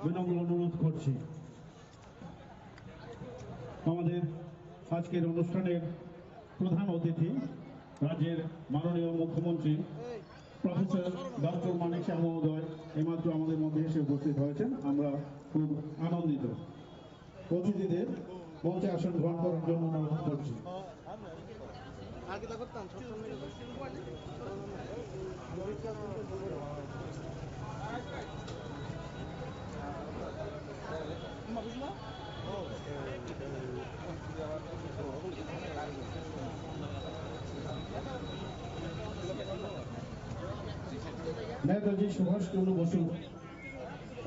বিনম্র অনুরোধ করছি। আমাদের আজকের অনুষ্ঠানের প্রধান অতিথি রাজ্যের মাননীয় মুখ্যমন্ত্রী প্রফেসর ডক্টর মানিক শাহ মহোদয় এইমাত্র আমাদের মধ্যে এসে উপস্থিত হয়েছেন। আমরা খুব আনন্দিত। অতিথিদের মঞ্চে আসন গ্রহণ করার জন্য অনুরোধ করছি। নেতাজি সুভাষচন্দ্র বসু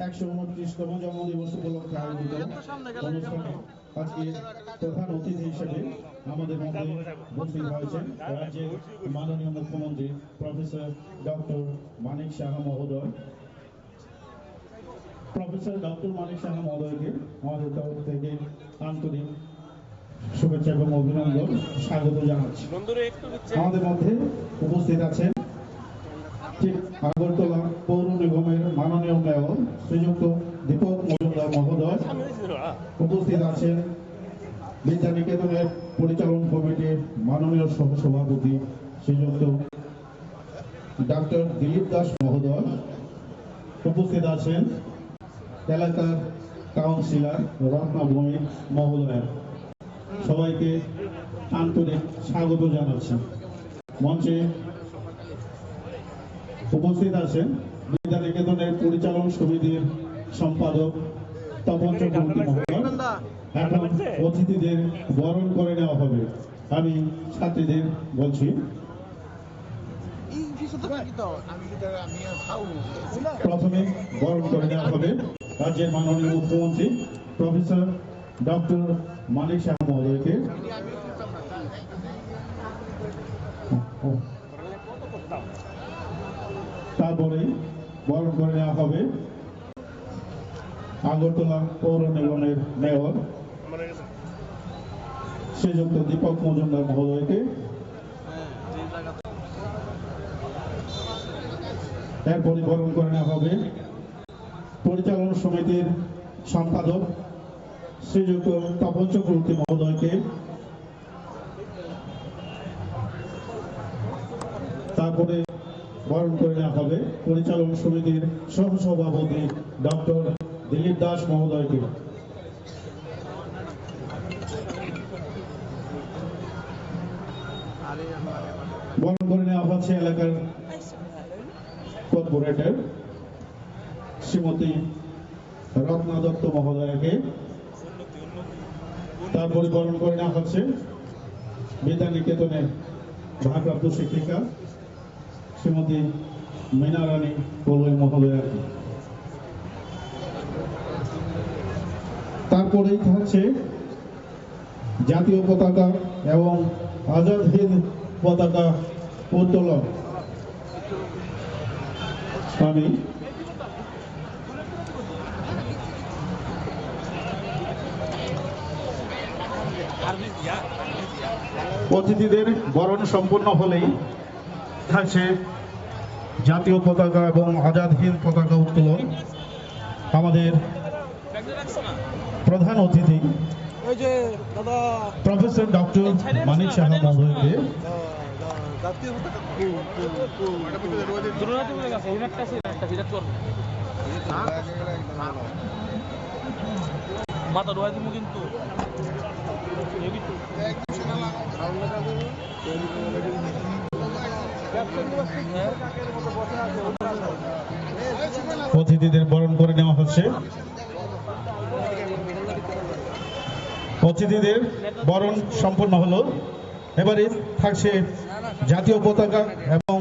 129তম জন্মদিবস উপলক্ষে আয়োজিত অনুষ্ঠানে আজকে প্রধান অতিথি হিসেবে আমাদের মধ্যে উপস্থিত হয়েছেন রাজ্যের মাননীয় মুখ্যমন্ত্রী প্রফেসর ডক্টর মানিক শাহ মহোদয়। প্রফেসর ডক্টর মানিক শাহ মহোদয়কে আমাদের তরফ থেকে আন্তরিক শুভেচ্ছা এবং অভিনন্দন স্বাগত জানাচ্ছি। আমাদের মধ্যে উপস্থিত আছেন আগরতলা পৌর নিগমের মাননীয় মেয়র শ্রীযুক্ত দীপক মজুমদার মহোদয়। উপস্থিত আছেন বিদ্যানিকেতনের পরিচালন কমিটির মাননীয় সহসভাপতি শ্রীযুক্ত ডক্টর দিলীপ দাস মহোদয়। উপস্থিত আছেন এলাকার কাউন্সিলর রত্না ভৌমিক মহোদয়। সবাইকে আন্তরিক স্বাগত জানাচ্ছি। মঞ্চে উপস্থিত আছেন বিদ্যানিকেতনের পরিচালন সমিতির সম্পাদক তপন চক্রবর্তী মহোদয়। এখন অতিথিদের বরণ করে নেওয়া হবে। আমি ছাত্রীদের বলছি, প্রথমে বরণ করে নেওয়া হবে রাজ্যের মাননীয় মুখ্যমন্ত্রী প্রফেসর ডক্টর মানিক শাহ মহোদয়কে। তারপরে বরণ করে নেওয়া হবে আগরতলা পৌর নিগমের মেয়র শ্রীযুক্ত দীপক মজুমদার মহোদয়কে। এরপরে বরণ করে নেওয়া হবে পরিচালন সমিতির সম্পাদক শ্রীযুক্ত তপন চক্রবর্তী মহোদয়কে। তারপরে বরণ করে নেওয়া হবে পরিচালন সমিতির সহসভাপতি ডক্টর দিলীপ দাস মহোদয়কে। বরণ করে নেওয়া হচ্ছে এলাকার কর্পোরেটর শ্রীমতী রত্না দত্ত মহোদয়কে। তারপরে বরণ করে নেওয়া হচ্ছে বিদ্যানিকেতনের ভারপ্রাপ্ত শিক্ষিকা শ্রীমতী মীনা রানী কলই মহোদয়কে। তারপরেই থাকছে জাতীয় পতাকা এবং আজাদ হিন্দ পতাকা উত্তোলন। আমি অতিথিদের বরণ সম্পূর্ণ হলেই থাকছে জাতীয় পতাকা এবং আজাদ হিন্দ পতাকা উত্তোলন। আমাদের প্রধান অতিথি প্রফেসর ডক্টর মানিক শাহ মহোদয়কে মাথা ডোয়া দিব কিন্তু অতিথিদের বরণ করে নেওয়া হচ্ছে। অতিথিদের বরণ সম্পন্ন হলো। এবারে থাকছে জাতীয় পতাকা এবং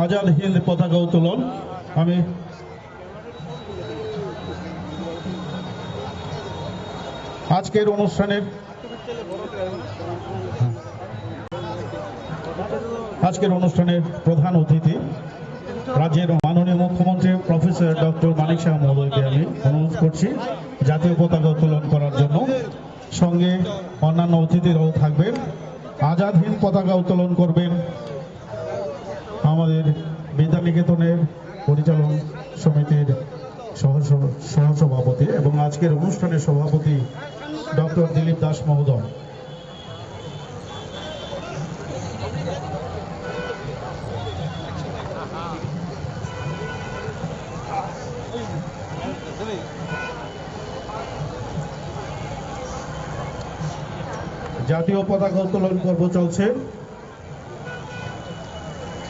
আজাদ হিন্দ পতাকা উত্তোলন। আমি আজকের অনুষ্ঠানের প্রধান অতিথি রাজ্যের মাননীয় মুখ্যমন্ত্রী প্রফেসর ডক্টর মানিক শাহ মহোদয়কে আমি অনুরোধ করছি জাতীয় পতাকা উত্তোলন করার জন্য। সঙ্গে অন্যান্য অতিথিরাও থাকবেন। আজাদ হিন্দ পতাকা উত্তোলন করবেন আমাদের বিদ্যানিকেতনের পরিচালন সমিতির সহসভাপতি এবং আজকের অনুষ্ঠানের সভাপতি ডক্টর দিলীপ দাস মহোদয়। জাতীয় পতাকা উত্তোলন পর্ব চলছে।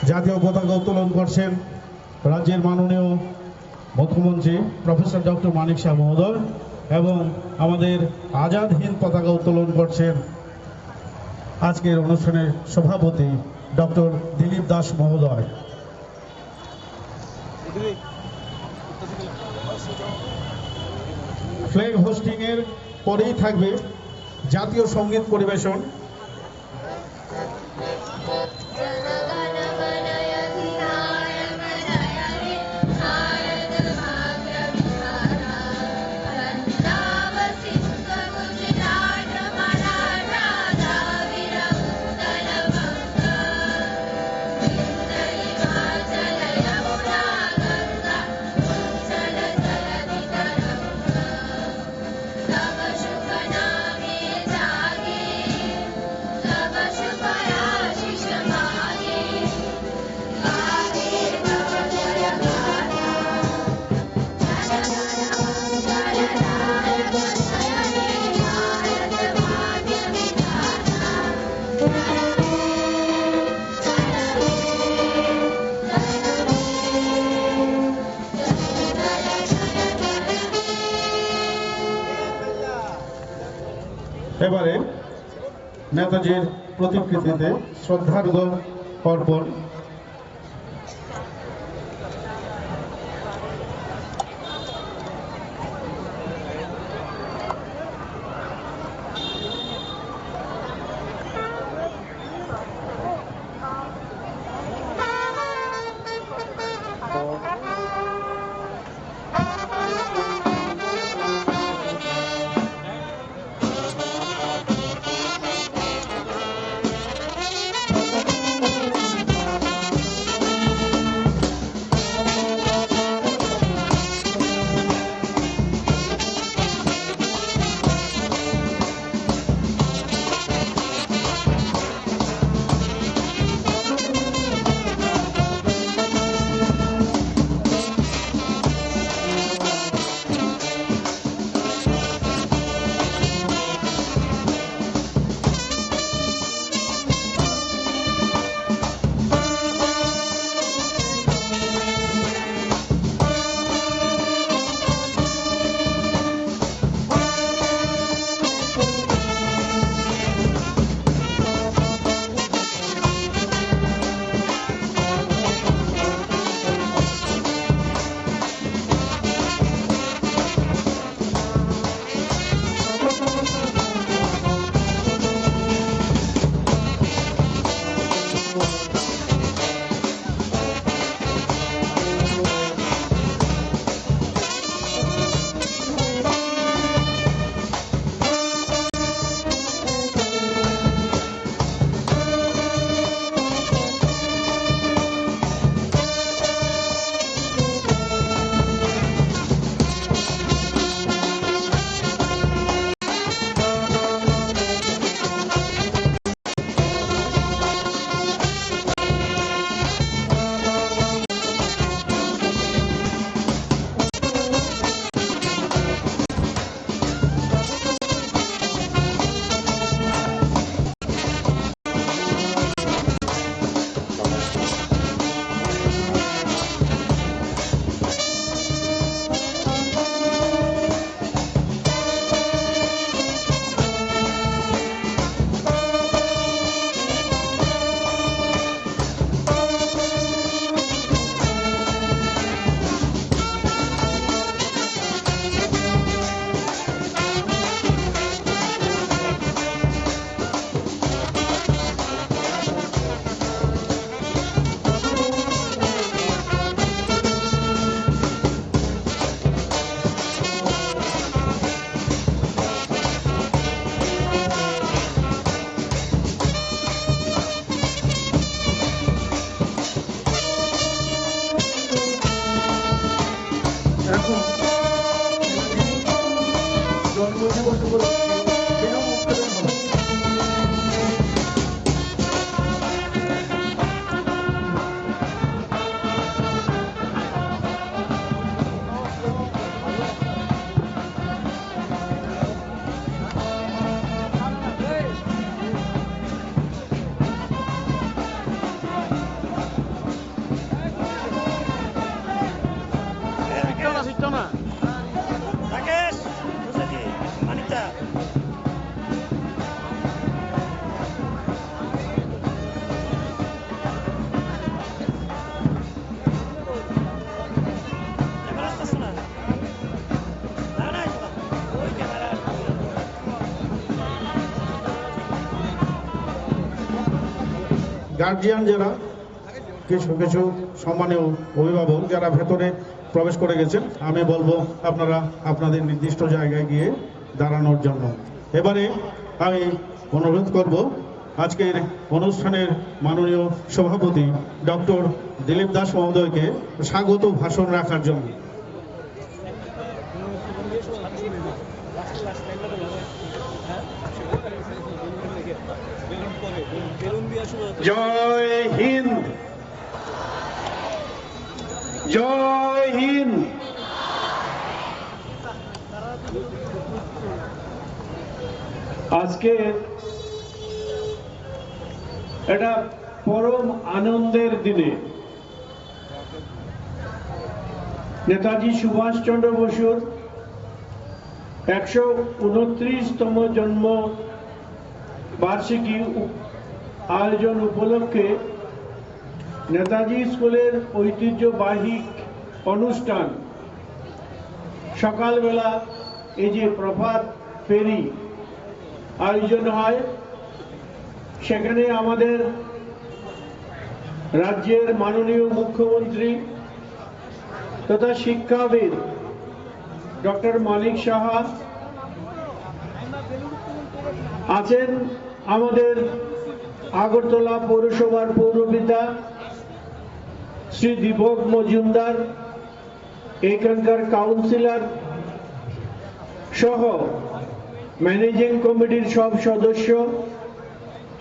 জাতীয় পতাকা উত্তোলন করছেন রাজ্যের মাননীয় মুখ্যমন্ত্রী প্রফেসর ডক্টর মানিক শাহ মহোদয় এবং আমাদের আজাদ হিন্দ পতাকা উত্তোলন করছেন আজকের অনুষ্ঠানের সভাপতি ডক্টর দিলীপ দাস মহোদয়। ফ্ল্যাগ হোস্টিং এর পরেই থাকবে জাতীয় সঙ্গীত পরিবেশন। এবারে নেতাজির প্রতিকৃতিতে শ্রদ্ধার্ঘ্য অর্পণ। জন্মদিবস উপলক্ষে বিনা মন্তব্যের হলো। গার্জিয়ান যারা কিছু কিছু সম্মানীয় অভিভাবক যারা ভেতরে প্রবেশ করে গেছেন, আমি বলবো আপনারা আপনাদের নির্দিষ্ট জায়গায় গিয়ে দাঁড়ানোর জন্য। এবারে আমি অনুরোধ করব আজকের অনুষ্ঠানের মাননীয় সভাপতি ডক্টর দিলীপ দাস মহোদয়কে স্বাগত ভাষণ রাখার জন্য। জয় হিন্দ, জয় হিন্দ। আজকে এটা পরম আনন্দের দিনে নেতাজি সুভাষচন্দ্র বসুর 129তম জন্ম বার্ষিকী আয়োজন উপলক্ষে নেতাজি স্কুলের ঐতিহ্যবাহী অনুষ্ঠান সকালবেলা এই যে প্রভাত ফেরি আয়োজন হয়, সেখানে আমাদের রাজ্যের মাননীয় মুখ্যমন্ত্রী তথা শিক্ষাবিদ ডক্টর মানিক সাহা আছেন, আমাদের আগরতলা পৌরসভার পৌরপিতা শ্রী দীপক মজুমদার, এখানকার কাউন্সিলর সহ ম্যানেজিং কমিটির সব সদস্য,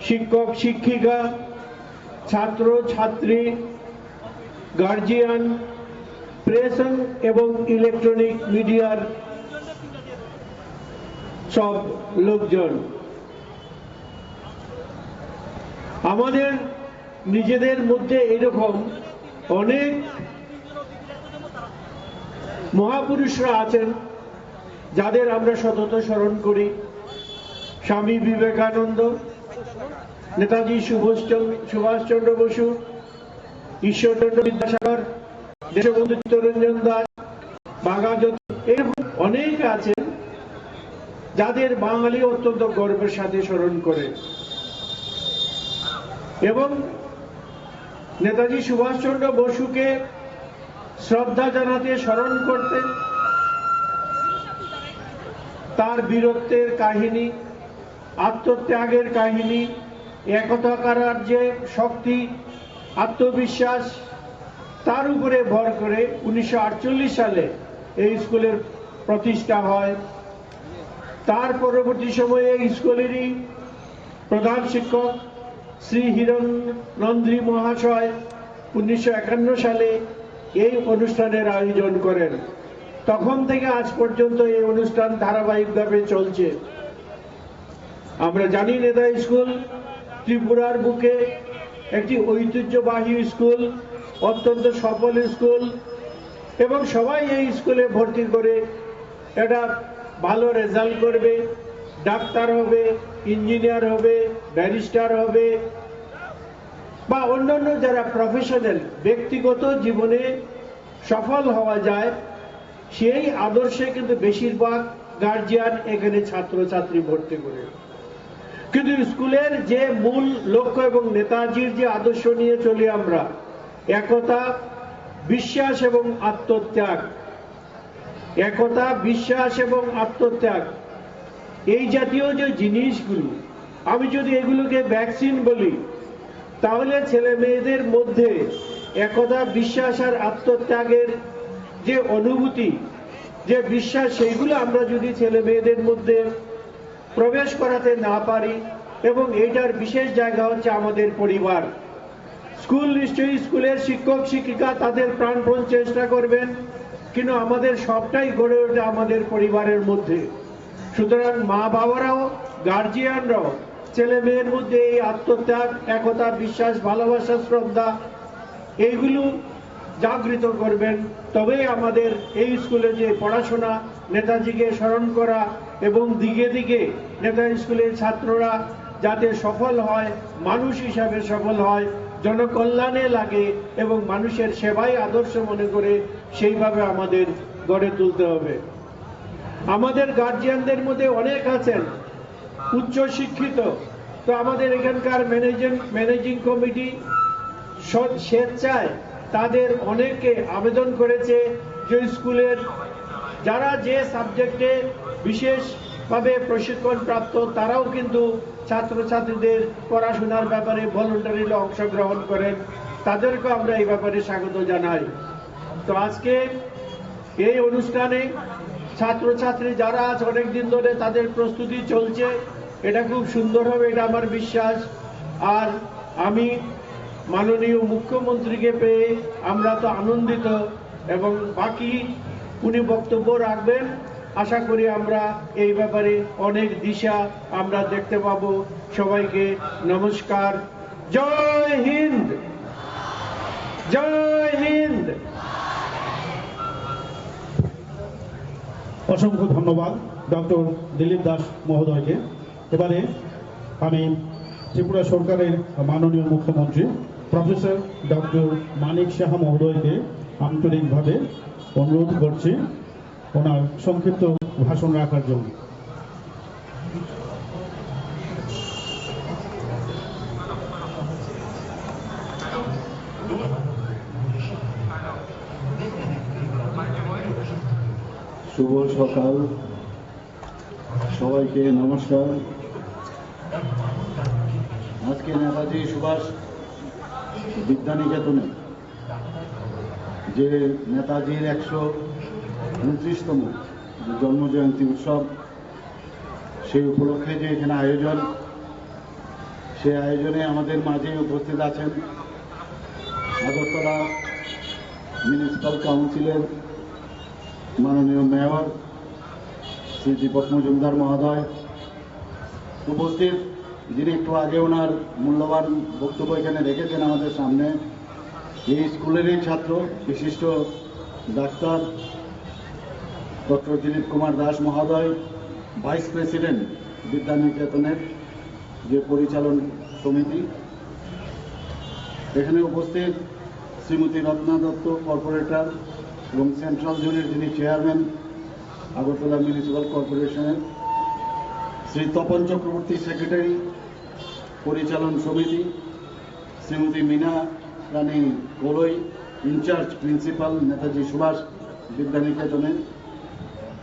শিক্ষক শিক্ষিকা, ছাত্র ছাত্রী, গার্জিয়ান, প্রেস এবং ইলেকট্রনিক মিডিয়ার সব লোকজন। আমাদের নিজেদের মধ্যে এরকম অনেক মহাপুরুষরা আছেন যাদের আমরা সতত স্মরণ করি। স্বামী বিবেকানন্দ, নেতাজি সুভাষচন্দ্র বসু, ঈশ্বরচন্দ্র বিদ্যাসাগর, দেশবন্ধু চিত্তরঞ্জন দাস, বাঘাযতীন, এরকম অনেক আছেন যাদের বাঙালি অত্যন্ত গর্বের সাথে স্মরণ করে। এবং নেতাজি সুভাষচন্দ্র বসুকে শ্রদ্ধা জানাতে, স্মরণ করতে, তার বীরত্বের কাহিনী, আত্মত্যাগের কাহিনী, একতা করার যে শক্তি, আত্মবিশ্বাস, তার উপরে ভর করে 1948 সালে এই স্কুলের প্রতিষ্ঠা হয়। তার পরবর্তী সময়ে এই স্কুলেরই প্রধান শিক্ষক শ্রী হিরণ নন্দী মহাশয় 1951 সালে এই অনুষ্ঠানের আয়োজন করেন। তখন থেকে আজ পর্যন্ত এই অনুষ্ঠান ধারাবাহিকভাবে চলছে। আমরা জানি নেতাজি স্কুল ত্রিপুরার বুকে একটি ঐতিহ্যবাহী স্কুল, অত্যন্ত সফল স্কুল, এবং সবাই এই স্কুলে ভর্তি করে এটা ভালো রেজাল্ট করবে, ডাক্তার হবে, ইঞ্জিনিয়ার হবে, ব্যারিস্টার হবে, বা অন্যান্য যারা প্রফেশনাল ব্যক্তিগত জীবনে সফল হওয়া যায়, সেই আদর্শে কিন্তু বেশিরভাগ গার্জিয়ান এখানে ছাত্রছাত্রী ভর্তি করে। কিন্তু স্কুলের যে মূল লক্ষ্য এবং নেতাজির যে আদর্শ নিয়ে চলি আমরা, একতা, বিশ্বাস এবং আত্মত্যাগ, একতা, বিশ্বাস এবং আত্মত্যাগ, এই জাতীয় যে জিনিসগুলো, আমি যদি এগুলোকে ভ্যাকসিন বলি, তাহলে ছেলে মেয়েদের মধ্যে একতা, বিশ্বাস আর আত্মত্যাগের যে অনুভূতি, যে বিশ্বাস, সেইগুলো আমরা যদি ছেলে মেয়েদের মধ্যে প্রবেশ করাতে না পারি, এবং এইটার বিশেষ জায়গা হচ্ছে আমাদের পরিবার। স্কুল নিশ্চয়ই স্কুলের শিক্ষক শিক্ষিকা তাদের প্রাণপণ চেষ্টা করবেন, কিন্তু আমাদের সবটাই গড়ে ওঠে আমাদের পরিবারের মধ্যে। সুতরাং মা বাবারাও, গার্জিয়ানরাও ছেলে মেয়ের মধ্যে এই আত্মত্যাগ, একতা, বিশ্বাস, ভালোবাসা, শ্রদ্ধা এইগুলো জাগৃত করবেন। তবেই আমাদের এই স্কুলে যে পড়াশোনা, নেতাজিকে স্মরণ করা এবং দিকে দিকে নেতাজি স্কুলের ছাত্ররা যাতে সফল হয়, মানুষ হিসাবে সফল হয়, জনকল্যাণে লাগে এবং মানুষের সেবাই আদর্শ মনে করে, সেইভাবে আমাদের গড়ে তুলতে হবে। আমাদের গার্জিয়ানদের মধ্যে অনেক আছেন উচ্চ শিক্ষিত, তো আমাদের এখানকার ম্যানেজিং কমিটি স্বেচ্ছায় তাদের অনেকে আবেদন করেছে যে স্কুলের যারা যে সাবজেক্টে বিশেষভাবে প্রশিক্ষণ প্রাপ্ত তারাও কিন্তু ছাত্রছাত্রীদের পড়াশোনার ব্যাপারে ভলান্টারিলি অংশগ্রহণ করেন। তাদেরকে আমরা এই ব্যাপারে স্বাগত জানাই। তো আজকে এই অনুষ্ঠানে ছাত্রছাত্রী যারা আজ অনেকদিন ধরে তাদের প্রস্তুতি চলছে, এটা খুব সুন্দর হবে, এটা আমার বিশ্বাস। আর আমি মাননীয় মুখ্যমন্ত্রীকে পেয়ে আমরা তো আনন্দিত, এবং বাকি উনি বক্তব্য রাখবেন। আশা করি আমরা এই ব্যাপারে অনেক দিশা আমরা দেখতে পাবো। সবাইকে নমস্কার। জয় হিন্দ, জয় হিন্দ। অসংখ্য ধন্যবাদ ডক্টর দিলীপ দাস মহোদয়কে। এবারে আমি ত্রিপুরা সরকারের মাননীয় মুখ্যমন্ত্রী প্রফেসর ডক্টর মানিক সাহা মহোদয়কে আন্তরিকভাবে অনুরোধ করছি ওনার সংক্ষিপ্ত ভাষণ রাখার জন্য। শুভ সকাল, সবাইকে নমস্কার। আজকে নেতাজি সুভাষ বিদ্যানিকেতনে যে নেতাজির 129তম জন্মজয়ন্তী উৎসব, সেই উপলক্ষে যে এখানে আয়োজন, সেই আয়োজনে আমাদের মাঝে উপস্থিত আছেন আগরতলা মিউনিসিপ্যাল কাউন্সিলের মাননীয় মেয়র শ্রী দীপক মজুমদার মহোদয়, উপস্থিত যিনি একটু আগে ওনার মূল্যবান বক্তব্য এখানে রেখেছেন আমাদের সামনে, এই স্কুলেরই ছাত্র, বিশিষ্ট ডাক্তার ডক্টর দিলীপ কুমার দাস মহোদয়, ভাইস প্রেসিডেন্ট বিদ্যানিকেতনের যে পরিচালন সমিতি, এখানে উপস্থিত শ্রীমতী রত্না দত্ত কর্পোরেটর এবং সেন্ট্রাল জোনের যিনি চেয়ারম্যান আগরতলা মিউনিসিপ্যাল কর্পোরেশনের, শ্রী তপন চক্রবর্তী সেক্রেটারি পরিচালন সমিতি, শ্রীমতী মীনা রানী গোলই ইনচার্জ প্রিন্সিপাল নেতাজি সুভাষ বিদ্যানিকেতনের,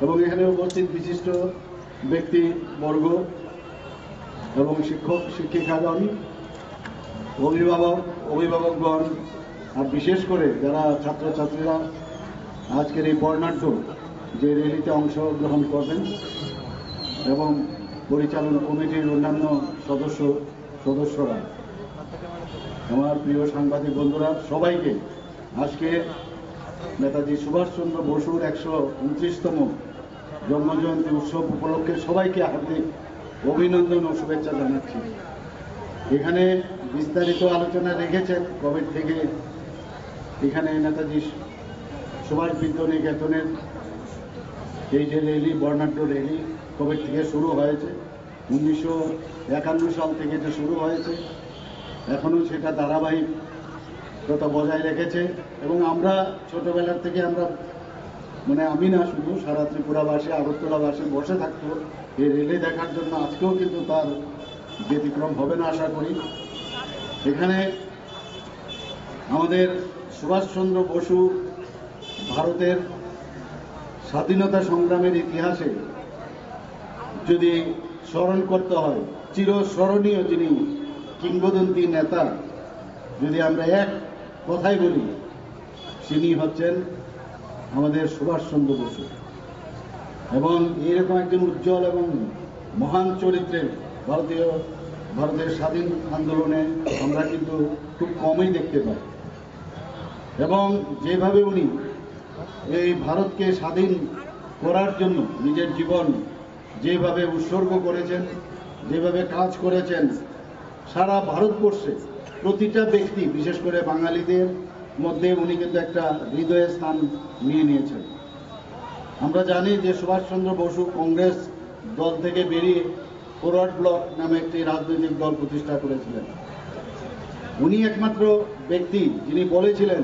এবং এখানে উপস্থিত বিশিষ্ট ব্যক্তিবর্গ এবং শিক্ষক শিক্ষিকাগণ, অভিভাবকগণ, আর বিশেষ করে যারা ছাত্রছাত্রীরা আজকের এই বর্ণাঢ্য যে র্যালিতে অংশগ্রহণ করবেন, এবং পরিচালন কমিটির অন্যান্য সদস্যরা, আমার প্রিয় সাংবাদিক বন্ধুরা, সবাইকে আজকে নেতাজি সুভাষচন্দ্র বসুর 129তম জন্মজয়ন্তী উৎসব উপলক্ষে সবাইকে হার্দিক অভিনন্দন ও শুভেচ্ছা জানাচ্ছি। এখানে বিস্তারিত আলোচনা রেখেছেন কোভিড থেকে এখানে নেতাজি সুভাষ বিদ্যানিকেতনের এই যে র্যালি, বর্ণাঢ্য র্যালি কোভিড থেকে শুরু হয়েছে, 1951 সাল থেকে যে শুরু হয়েছে, এখনও সেটা ধারাবাহিকতা বজায় রেখেছে। এবং আমরা ছোটবেলার থেকে আমরা, মানে আমি না, শুধু সারা ত্রিপুরাবাসী, আগরতলাবাসী বসে থাকতো এই রেলি দেখার জন্য। আজকেও কিন্তু তার ব্যতিক্রম হবে না আশা করি। এখানে আমাদের সুভাষচন্দ্র বসু ভারতের স্বাধীনতা সংগ্রামের ইতিহাসে যদি স্মরণ করতে হয়, চিরস্মরণীয় যিনি কিংবদন্তি নেতা, যদি আমরা এক কথাই বলি, তিনি হচ্ছেন আমাদের সুভাষচন্দ্র বসু। এবং এইরকম একজন উজ্জ্বল এবং মহান চরিত্রের ভারতের স্বাধীন আন্দোলনে আমরা কিন্তু খুব কমই দেখতে পাই। এবং যেভাবে উনি এই ভারতকে স্বাধীন করার জন্য নিজের জীবন যেভাবে উৎসর্গ করেছেন, যেভাবে কাজ করেছেন, সারা ভারতবর্ষে প্রতিটা ব্যক্তি, বিশেষ করে বাঙালিদের মধ্যে উনি কিন্তু একটা হৃদয়ের স্থান নিয়ে নিয়েছেন। আমরা জানি যে সুভাষচন্দ্র বসু কংগ্রেস দল থেকে বেরিয়ে ফরওয়ার্ড ব্লক নামে একটি রাজনৈতিক দল প্রতিষ্ঠা করেছিলেন। উনি একমাত্র ব্যক্তি যিনি বলেছিলেন,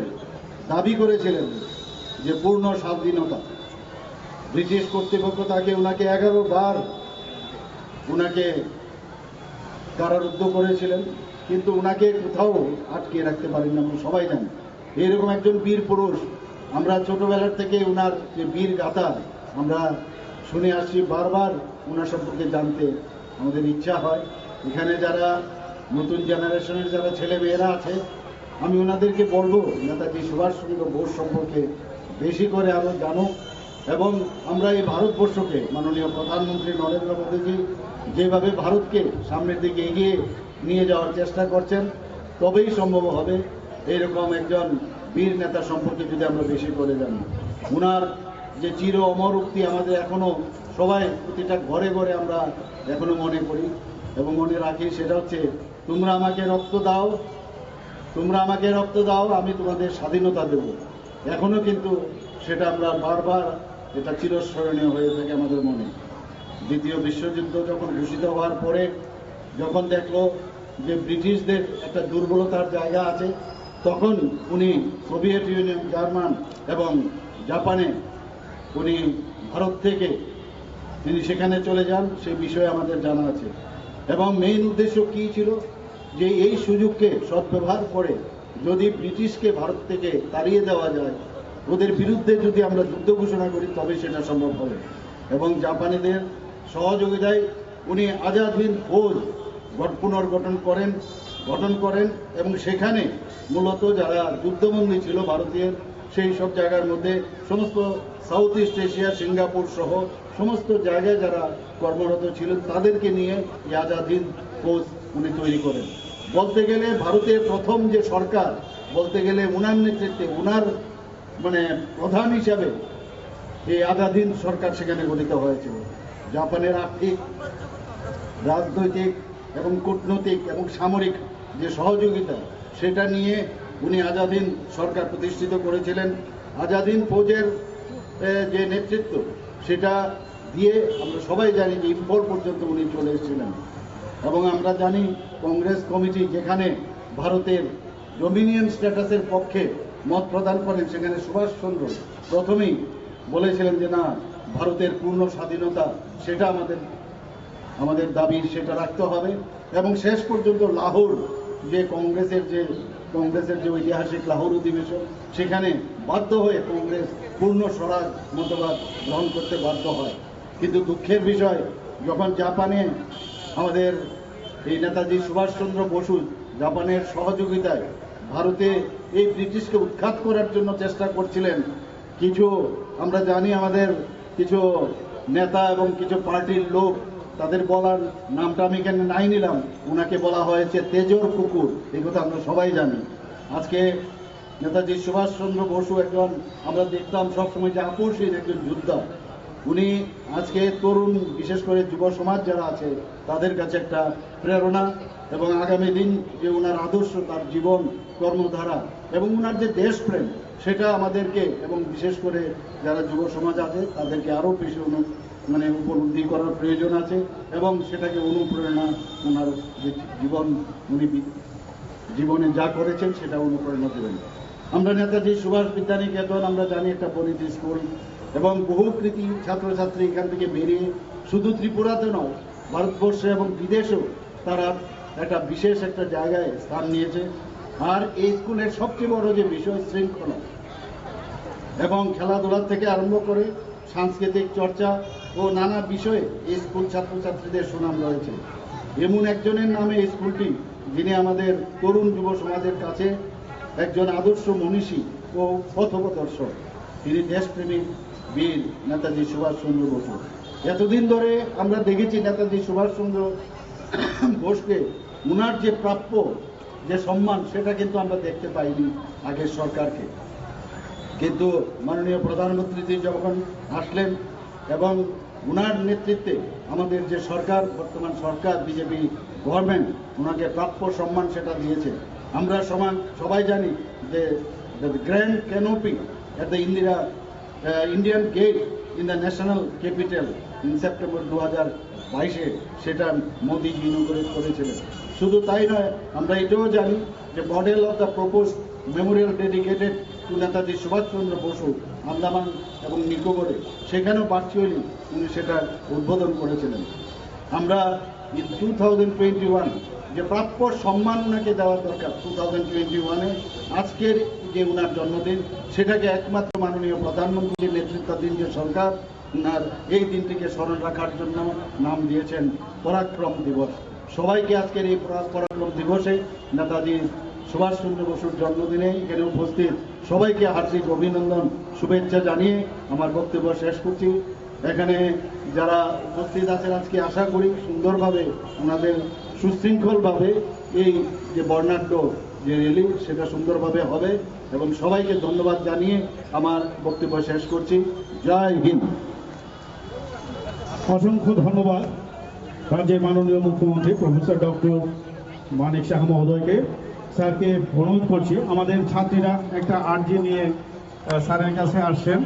দাবি করেছিলেন যে পূর্ণ স্বাধীনতা। ব্রিটিশ কর্তৃপক্ষ ওনাকে 11 বার উনাকে কারারুদ্ধ করেছিলেন, কিন্তু উনাকে কোথাও আটকে রাখতে পারেন না, আমরা সবাই জানি। এরকম একজন বীর পুরুষ, আমরা ছোটবেলার থেকে উনার যে বীর গাথা আমরা শুনে আসছি, বারবার উনার সম্পর্কে জানতে আমাদের ইচ্ছা হয়। এখানে যারা নতুন জেনারেশনের যারা ছেলে মেয়েরা আছে, আমি ওনাদেরকে বলবো নেতাজি সুভাষচন্দ্র বোস সম্পর্কে বেশি করে আরো জানুক। এবং আমরা এই ভারতবর্ষকে মাননীয় প্রধানমন্ত্রী নরেন্দ্র মোদীজি যেভাবে ভারতকে সামনের দিকে এগিয়ে নিয়ে যাওয়ার চেষ্টা করছেন, তবেই সম্ভব হবে এইরকম একজন বীর নেতা সম্পর্কে যদি আমরা বেশি করে জানি। উনার যে চির অমর উক্তি আমাদের এখনো সবাই প্রতিটা ঘরে ঘরে আমরা এখনো মনে করি এবং মনে রাখি, সেটা হচ্ছে, তোমরা আমাকে রক্ত দাও, তোমরা আমাকে রক্ত দাও, আমি তোমাদের স্বাধীনতা দেব। এখনো কিন্তু সেটা আমরা বারবার, এটা চিরস্মরণীয় হয়ে থাকে আমাদের মনে। দ্বিতীয় বিশ্বযুদ্ধ যখন ঘোষিত হওয়ার পরে যখন দেখলো যে ব্রিটিশদের একটা দুর্বলতার জায়গা আছে, তখন উনি সোভিয়েত ইউনিয়ন, জার্মান এবং জাপানে উনি ভারত থেকে তিনি সেখানে চলে যান, সেই বিষয়ে আমাদের জানা আছে। এবং মেইন উদ্দেশ্য কি ছিল, যে এই সুযোগকে সদ্ব্যবহার করে যদি ব্রিটিশকে ভারত থেকে তাড়িয়ে দেওয়া যায়, ওদের বিরুদ্ধে যদি আমরা যুদ্ধ ঘোষণা করি, তবে সেটা সম্ভব হবে। এবং জাপানিদের সহযোগিতায় উনি আজাদ হিন্দ ফৌজ পুনর্গঠন করেন এবং সেখানে মূলত যারা যুদ্ধবন্দী ছিল ভারতীয়, সেই সব জায়গার মধ্যে সমস্ত সাউথ ইস্ট এশিয়া, সিঙ্গাপুর সহ সমস্ত জায়গায় যারা কর্মরত ছিলেন, তাদেরকে নিয়ে এই আজাদ হিন্দ ফৌজ উনি তৈরি করেন। বলতে গেলে ভারতের প্রথম যে সরকার, বলতে গেলে উনার নেতৃত্বে, উনার প্রধান হিসাবে এই আজাদ হিন্দ সরকার সেখানে গঠিত হয়েছিল। জাপানের আর্থিক, রাজনৈতিক এবং কূটনৈতিক এবং সামরিক যে সহযোগিতা, সেটা নিয়ে উনি আজাদ হিন্দ সরকার প্রতিষ্ঠিত করেছিলেন। আজাদ হিন্দ ফৌজের যে নেতৃত্ব, সেটা দিয়ে আমরা সবাই জানি যে ইম্ফল পর্যন্ত উনি চলে এসেছিলেন। এবং আমরা জানি কংগ্রেস কমিটি যেখানে ভারতের ডোমিনিয়ন স্ট্যাটাসের পক্ষে মত প্রদান করেন, সেখানে সুভাষচন্দ্র প্রথমেই বলেছিলেন যে না, ভারতের পূর্ণ স্বাধীনতা সেটা আমাদের দাবি, সেটা রাখতে হবে। এবং শেষ পর্যন্ত লাহোর যে কংগ্রেসের যে ঐতিহাসিক লাহোর অধিবেশন, সেখানে বাধ্য হয়ে কংগ্রেস পূর্ণ স্বরাজ মতবাদ গ্রহণ করতে বাধ্য হয়। কিন্তু দুঃখের বিষয়, যখন জাপানে আমাদের এই নেতাজি সুভাষচন্দ্র বসু জাপানের সহযোগিতায় ভারতে এই ব্রিটিশকে উৎখাত করার জন্য চেষ্টা করছিলেন, কিছু আমরা জানি আমাদের কিছু নেতা এবং কিছু পার্টির লোক, তাদের বলার নামটা আমি এখানে নাই নিলাম, ওনাকে বলা হয়েছে তেজর কুকুর। এই কথা আমরা সবাই জানি। আজকে নেতাজি সুভাষচন্দ্র বসু একজন, আমরা দেখতাম সবসময় যে আপোষহীন একজন যোদ্ধা। উনি আজকে তরুণ, বিশেষ করে যুব সমাজ যারা আছে, তাদের কাছে একটা প্রেরণা। এবং আগামী দিন যে উনার আদর্শ, তার জীবন কর্মধারা এবং উনার যে দেশপ্রেম, সেটা আমাদেরকে এবং বিশেষ করে যারা যুব সমাজ আছে তাদেরকে আরও বেশি উপলব্ধি করার প্রয়োজন আছে। এবং সেটাকে অনুপ্রেরণা, ওনার যে উনি জীবনে যা করেছেন সেটা অনুপ্রেরণা দেবেন। আমরা নেতাজি সুভাষ বিদ্যানিকেতন আমরা জানি একটা পরিধি স্কুল, এবং বহু কৃতি ছাত্রছাত্রী এখান থেকে বেরিয়ে শুধু ত্রিপুরাতে নয়, ভারতবর্ষে এবং বিদেশেও তারা একটা বিশেষ একটা জায়গায় স্থান নিয়েছে। আর এই স্কুলের সবচেয়ে বড় যে বিষয়, শৃঙ্খলা এবং খেলাধুলার থেকে আরম্ভ করে সাংস্কৃতিক চর্চা ও নানা বিষয়ে এই স্কুল ছাত্রছাত্রীদের সুনাম রয়েছে। এমন একজনের নামে এই স্কুলটি, যিনি আমাদের তরুণ যুব সমাজের কাছে একজন আদর্শ মনীষী ও পথপ্রদর্শক। তিনি দেশপ্রেমিক বীর নেতাজি সুভাষচন্দ্র বসু। এতদিন ধরে আমরা দেখেছি নেতাজি সুভাষচন্দ্র বোসকে উনার যে প্রাপ্য যে সম্মান সেটা কিন্তু আমরা দেখতে পাইনি আগের সরকারকে। কিন্তু মাননীয় প্রধানমন্ত্রী যখন আসলেন এবং উনার নেতৃত্বে আমাদের যে সরকার, বর্তমান সরকার বিজেপি গভর্নমেন্ট, ওনাকে প্রাপ্য সম্মান সেটা দিয়েছে। আমরা সবাই জানি যে grand canopy at the Indian get in the national capital in September 2022 সেটা মোদিজি ইনঅগ্রেট করেছিলেন। শুধু তাই নয়, আমরা এটাও জানি যে model of the propose memorial dedicated to Netaji Subhas Chandra Bose Andaman এবং নিকোবরে, সেখানেও ভার্চুয়ালি উনি সেটার উদ্বোধন করেছিলেন। আমরা 2021 যে প্রাপ্য সম্মান ওনাকে দেওয়া দরকার 2021-এ আজকের যে ওনার জন্মদিন, সেটাকে একমাত্র মাননীয় প্রধানমন্ত্রীর নেতৃত্বাধীন যে সরকার ওনার এই দিনটিকে স্মরণ রাখার জন্য নাম দিয়েছেন পরাক্রম দিবস। সবাইকে আজকের এই পরাক্রম দিবসে নেতাজি সুভাষচন্দ্র বসুর জন্মদিনে এখানে উপস্থিত সবাইকে হার্দিক অভিনন্দন শুভেচ্ছা জানিয়ে আমার বক্তব্য শেষ করছি। এখানে যারা উপস্থিত আছেন আজকে আশা করি সুন্দরভাবে ওনাদের সুশৃঙ্খলভাবে এই যে বর্ণাঢ্য যে র্যালি সেটা সুন্দরভাবে হবে এবং সবাইকে ধন্যবাদ জানিয়ে আমার বক্তব্য শেষ করছি। জয় হিন্দ। অসংখ্য ধন্যবাদ রাজ্যের মাননীয় মুখ্যমন্ত্রী প্রফেসর ডক্টর মানিক শাহ মহোদয়কে। স্যারকে অনুরোধ করছি, আমাদের ছাত্রীরা একটা আর্জি নিয়ে স্যারের কাছে আসছেন।